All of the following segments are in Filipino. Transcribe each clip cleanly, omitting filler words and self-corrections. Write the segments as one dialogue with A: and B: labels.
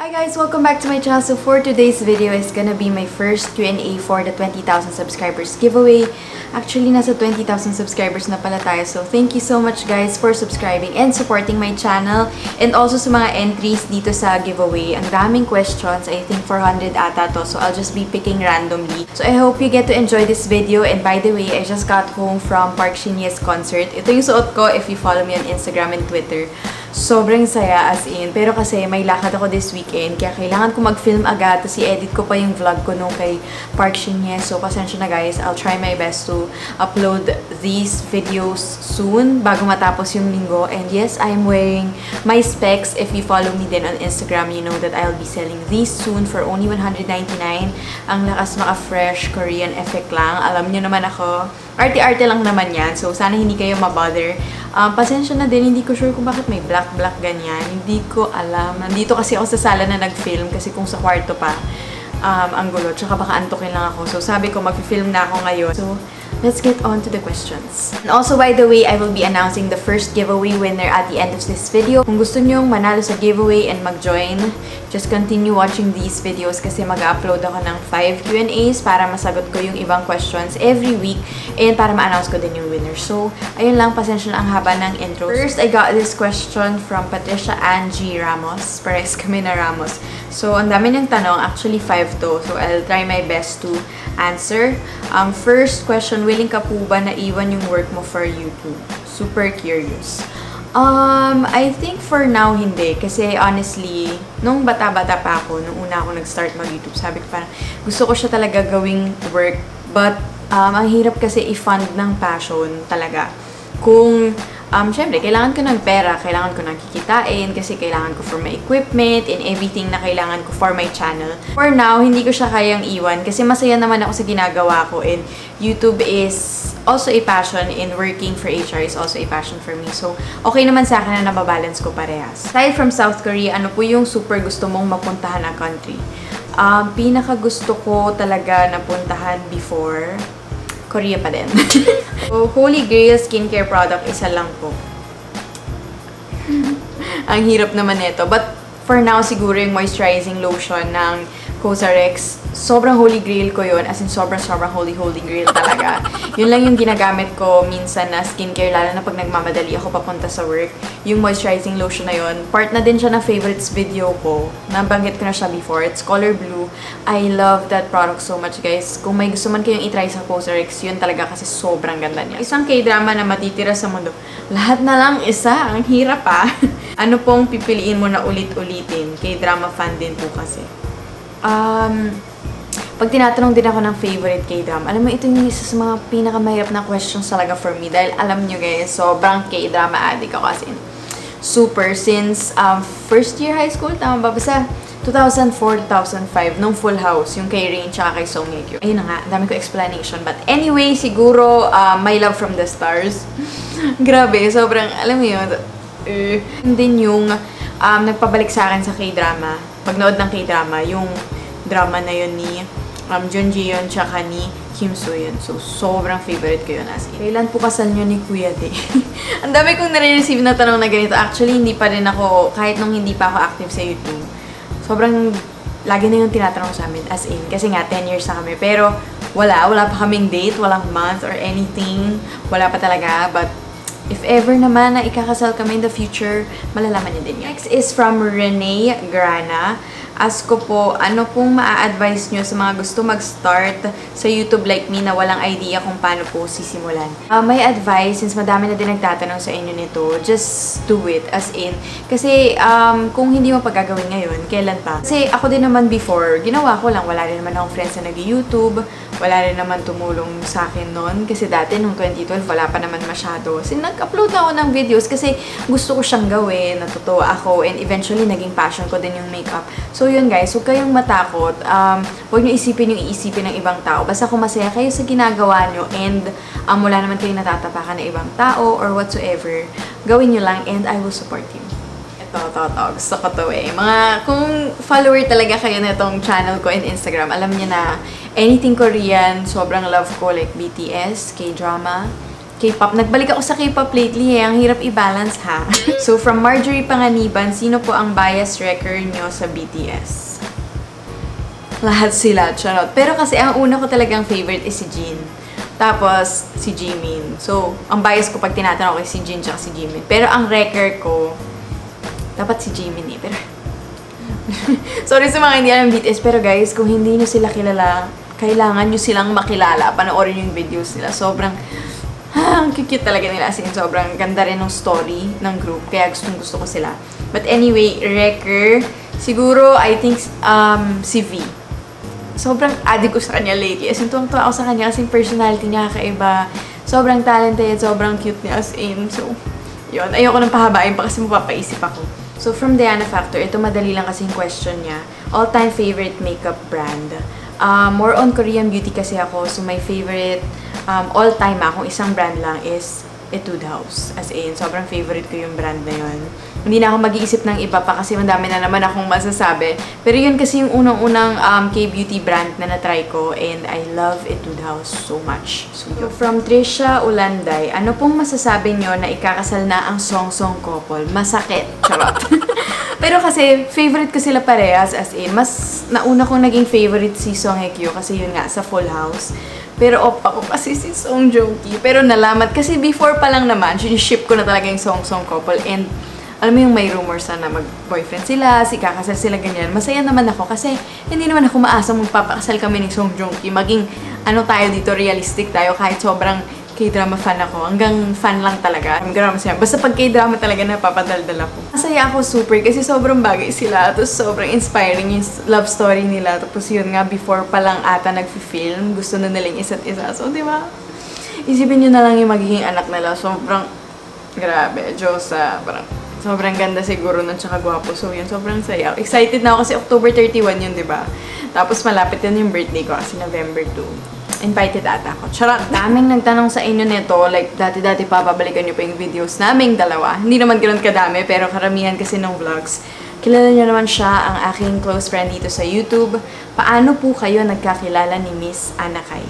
A: Hi guys! Welcome back to my channel. So for today's video is gonna be my first Q&A for the 20,000 subscribers giveaway. Actually, nasa 20,000 subscribers na pala tayo. So thank you so much guys for subscribing and supporting my channel. And also sa mga entries dito sa giveaway. Ang daming questions. I think 400 ata to. So I'll just be picking randomly. So I hope you get to enjoy this video. And by the way, I just got home from Park Shin-hye's concert. Ito yung suot ko if you follow me on Instagram and Twitter. Sobrang saya as in. Pero kasi may lakad ako this weekend. Kaya kailangan ko mag-film agad. Tapos i-edit ko pa yung vlog ko nung kay Park Shin-hye. So pasensya na guys. I'll try my best to upload these videos soon bago matapos yung linggo. And yes, I'm wearing my specs. If you follow me din on Instagram, you know that I'll be selling these soon for only 199. Ang lakas maka-fresh Korean effect lang. Alam nyo naman ako. Arte-arte lang naman yan. So sana hindi kayo mabother. Pasensya na din, hindi ko sure kung bakit may black ganyan. Hindi ko alam. Nandito kasi ako sa sala na nag-film kasi kung sa kwarto pa, ang gulo. Tsaka baka antukin lang ako. So sabi ko, mag-film na ako ngayon. So let's get on to the questions. And also, by the way, I will be announcing the first giveaway winner at the end of this video. Kung gusto nyo manalo sa giveaway and mag-join, just continue watching these videos kasi mag-upload ako ng 5 Q&As para masagot ko yung ibang questions every week and para ma-announce ko din yung winner. So, ayun lang, pasensya na ang haba ng intro. First, I got this question from Patricia Angie Ramos. Pares kami na Ramos. So, ang dami niyang tanong. Actually, 5 to. So, I'll try my best to answer. First question, willing ka po ba na iwan yung work mo for YouTube? Super curious. I think for now, hindi. Kasi honestly, nung bata-bata pa ako, nung una ako nag-start mag-YouTube, sabi ko parang gusto ko siya talaga gawing work. But, ang hirap kasi i-fund ng passion talaga. Kung, syempre, kailangan ko ng pera, kailangan ko ng kikitain, kasi kailangan ko for my equipment and everything na kailangan ko for my channel. For now, hindi ko siya kayang iwan kasi masaya naman ako sa ginagawa ko and YouTube is also a passion and working for HR is also a passion for me. So, okay naman sa akin na nababalance ko parehas. Aside from South Korea, ano po yung super gusto mong mapuntahan na country? Pinaka gusto ko talaga napuntahan before, Korea pa din. So, Holy Grail skincare product, isa lang po. Ang hirap naman nito. But, for now, siguro yung moisturizing lotion ng Cosrx. Sobrang holy grail ko yun. As in, sobrang holy grail talaga. Yun lang yung ginagamit ko minsan na skincare, lalo na pag nagmamadali ako papunta sa work. Yung moisturizing lotion na yun. Part na din siya ng favorites video ko. Nabanggit ko na siya before. It's color blue. I love that product so much, guys. Kung may gusto man kayong itry sa Cosrx, yun talaga kasi sobrang ganda niya. Isang K-drama na matitira sa mundo. Lahat na lang isa. Ang hirap pa. Ano pong pipiliin mo na ulit-ulitin? K-drama fan din po kasi. Pag tinatanong din ako ng favorite K-drama, alam mo, ito yung isa sa mga pinakamahirap na questions talaga for me. Dahil alam nyo guys, sobrang K-drama addict ako kasi. Super, since first year high school, tama ba? Basta 2004-2005, nung Full House, yung kay Rain tsaka kay Song Hye Kyo. Ayun na nga, dami ko explanation. But anyway, siguro, My Love from the Stars. Grabe, sobrang, alam mo yun, din yung nagpabalik sa akin sa K-drama. Pagnood ng K-drama, yung drama na yun ni Jun Ji-yeon tsaka ni Kim Soo-yeon. So, sobrang favorite ko yun as in. Kailan po kasal nyo ni Kuya Dae? Ang dami kong nare-receive na tanong na ganito. Actually, hindi pa rin ako, kahit nung hindi pa ako active sa YouTube, sobrang lagi na yung tinatanong sa amin. As in, kasi nga, 10 years na kami. Pero, wala pa kaming date, walang month or anything. Wala pa talaga. But, if ever naman na ikakasal kami in the future, malalaman niyo din yun. Next is from Renee Grana. Ask ko po, ano pong maa-advise nyo sa mga gusto mag-start sa YouTube like me na walang idea kung paano po sisimulan? May advice, since madami na din nagtatanong sa inyo nito, just do it, as in. Kasi kung hindi mo pagagawin ngayon, kailan pa? Kasi ako din naman before, ginawa ko lang, wala rin naman akong friends na nag-YouTube, wala rin naman tumulong sa akin noon. Kasi dati, nung 2012, wala pa naman masyado. Kasi nag-upload ako ng videos kasi gusto ko siyang gawin, natutuwa ako, and eventually, naging passion ko din yung makeup. So, yun guys, huwag kayong matakot. Huwag nyo isipin yung iisipin ng ibang tao. Basta kung masaya kayo sa ginagawa nyo and wala naman kayong natatapakan ng ibang tao or whatsoever, gawin nyo lang and I will support you. Ito. Gusto ko to eh. Kung follower talaga kayo na itong channel ko and Instagram, alam niyo na anything Korean, sobrang love ko like BTS, K-drama, K-pop. Nagbalik ako sa K-pop lately eh. Ang hirap i-balance ha. So, from Marjorie Panganiban, sino po ang bias wrecker nyo sa BTS? Lahat sila, charot. Pero kasi ang una ko talagang favorite is si Jin. Tapos, si Jimin. So, ang bias ko pag tinatanong ko si Jin tsaka si Jimin. Pero ang wrecker ko, dapat si Jimin eh. Pero, sorry sa mga hindi alam BTS. Pero guys, kung hindi nyo sila kilala, kailangan nyo silang makilala. Panoorin yung videos nila. Sobrang, ang cute talaga nila. As in, sobrang ganda rin ng story ng group. Kaya gusto ko sila. But anyway, wrecker, siguro, I think, si V. Sobrang addict ko sa kanya lately. As in, tuwang-tuwa ako sa kanya kasi personality niya kakaiba. Sobrang talented, sobrang cute niya as in. So, yun. Ayoko nang pahabain pa kasi mapapaisip ako. So, from Diana Factor, ito madali lang kasing question niya. All-time favorite makeup brand. More on Korean beauty kasi ako. So, my favorite all-time kung isang brand lang is Etude House. As in, sobrang favorite ko yung brand na yun. Hindi na ako mag-iisip ng iba pa kasi madami na naman akong masasabi. Pero yun kasi yung unang-unang K-beauty brand na na-try ko and I love Etude House so much. So, from Trisha Ulanday, ano pong masasabi nyo na ikakasal na ang Song-Song couple? Masakit. Charot. Pero kasi, favorite ko sila parehas as in. Mas nauna kong naging favorite si Song Hye Kyo kasi yun nga, sa Full House. Pero oppa ko kasi si Song Joong Ki. Pero nalamat kasi before pa lang naman, ship ko na talaga yung Song-Song couple and alam mo yung may rumors na mag-boyfriend sila, kakasal sila, ganyan. Masaya naman ako kasi hindi naman ako maasa magpapakasal kami ni Song Joong Ki. Maging ano tayo dito, realistic tayo kahit sobrang K-drama fan ako. Hanggang fan lang talaga. Basta pag K-drama talaga napapadaldal ako. Masaya ako super kasi sobrang bagay sila. Tapos sobrang inspiring yung love story nila. Tapos yun nga, before pa lang ata nag-film, gusto na nilang isa't isa. So, di ba? Isipin nyo na lang yung magiging anak nila. Sobrang grabe. Diyosa. Parang sobrang ganda siguro nun, tsaka gwapo. So, yun, sobrang saya. Excited na ako kasi October 31 yun, di ba? Tapos, malapit yun yung birthday ko kasi November 2. Invited ata ako. Charot! Daming nagtanong sa inyo nito. Like, dati-dati pa, babalikan nyo pa yung videos naming dalawa. Hindi naman ganoon kadami, pero karamihan kasi ng vlogs. Kilala nyo naman siya, ang aking close friend dito sa YouTube. Paano po kayo nagkakilala ni Miss Anakay?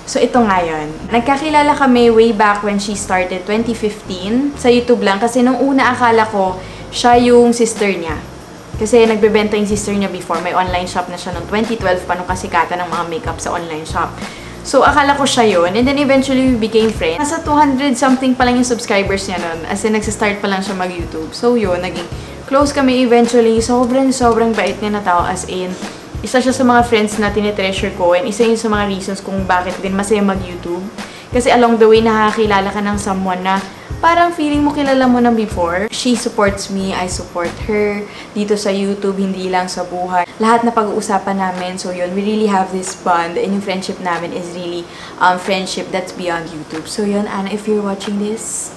A: So, ito nga yun. Nagkakilala kami way back when she started, 2015. Sa YouTube lang. Kasi nung una, akala ko, siya yung sister niya. Kasi nagbebenta yung sister niya before. May online shop na siya noong 2012 pa nung kasikatan ng mga makeup sa online shop. So, akala ko siya yun. And then, eventually, we became friends. Nasa 200-something pa lang yung subscribers niya nun. As in, nagsistart pa lang siya mag-YouTube. So, yun. Naging close kami eventually. Sobrang bait niya na tao. As in, isa siya sa mga friends na tinitreasure ko. And isa yun sa mga reasons kung bakit din masaya mag-YouTube. Kasi along the way, nakakilala ka ng someone na parang feeling mo kilala mo na before. She supports me, I support her. Dito sa YouTube, hindi lang sa buhay. Lahat na pag-uusapan namin. So yun, we really have this bond. And yung friendship namin is really friendship that's beyond YouTube. So yun, Anna, if you're watching this,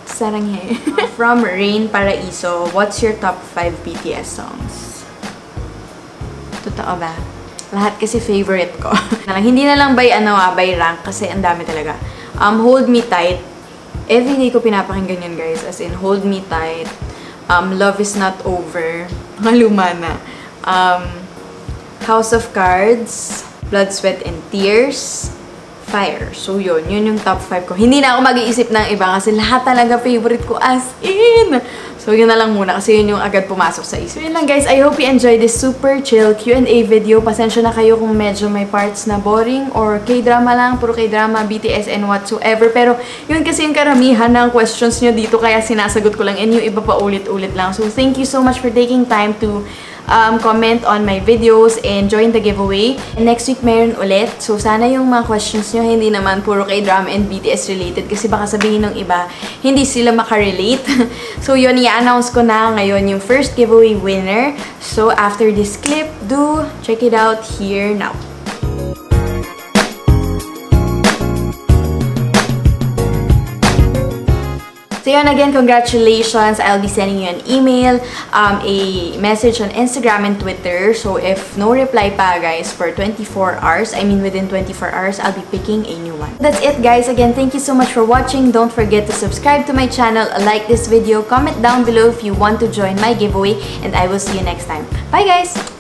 A: saranghe. From Rain Paraiso, what's your top 5 BTS songs? Totoo ba? Lahat kasi favorite ko. Hindi na lang by rank kasi ang dami talaga. Hold Me Tight. Everyday ko pinapakinggan yun, guys. As in, Hold Me Tight. Love Is Not Over. Mga luma na. House of Cards. Blood, Sweat, and Tears. Fire. So, yun. Yun yung top 5 ko. Hindi na ako mag-iisip ng iba kasi lahat talaga favorite ko as in. So, yun na lang muna kasi yun yung agad pumasok sa isip. So, yun lang, guys. I hope you enjoyed this super chill Q&A video. Pasensya na kayo kung medyo may parts na boring or K-drama lang, puro K-drama, BTS, and whatsoever. Pero, yun kasi yung karamihan ng questions nyo dito kaya sinasagot ko lang and yung iba pa ulit-ulit lang. So, thank you so much for taking time to comment on my videos and join the giveaway. And next week, meron ulit. So, sana yung mga questions nyo hindi naman puro K-drama and BTS related kasi baka sabihin ng iba, hindi sila makarelate. So, yun, i-announce ko na ngayon yung first giveaway winner. So, after this clip, do check it out here now. So yun, again, congratulations. I'll be sending you an email, a message on Instagram and Twitter. So if no reply pa, guys, for 24 hours, I mean within 24 hours, I'll be picking a new one. That's it, guys. Again, thank you so much for watching. Don't forget to subscribe to my channel, like this video, comment down below if you want to join my giveaway, and I will see you next time. Bye, guys!